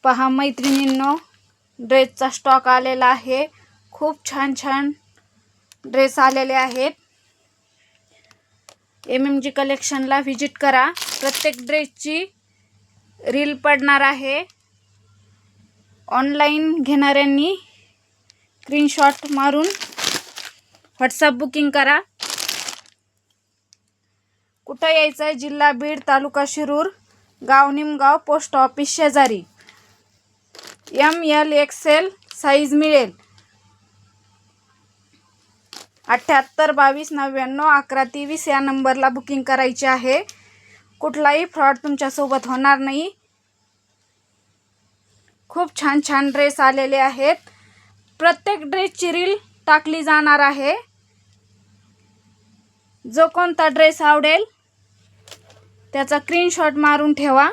पहा मैत्रिणींनो, ड्रेसचा स्टॉक आलेला आहे। खूप छान छान ड्रेस आलेले आहेत। MMG कलेक्शनला व्हिजिट करा। प्रत्येक ड्रेसची रील पडणार आहे। ऑनलाइन घेणाऱ्यांनी स्क्रीनशॉट मारून व्हॉट्सअप बुकिंग करा। कुठं यायचं आहे? जिल्हा बीड, तालुका शिरूर, गाव निमगाव, पोस्ट ऑफिस शेजारी। ML XL साईज मिळेल। 78 22 99 11 23 या नंबरला बुकिंग करायची आहे। कुठलाही फ्रॉड तुमच्यासोबत होणार नाही। खूप छान छान ड्रेस आलेले आहेत। प्रत्येक ड्रेसची रील टाकली जाणार आहे। जो कोणता ड्रेस आवडेल त्याचा स्क्रीनशॉट मारून ठेवा।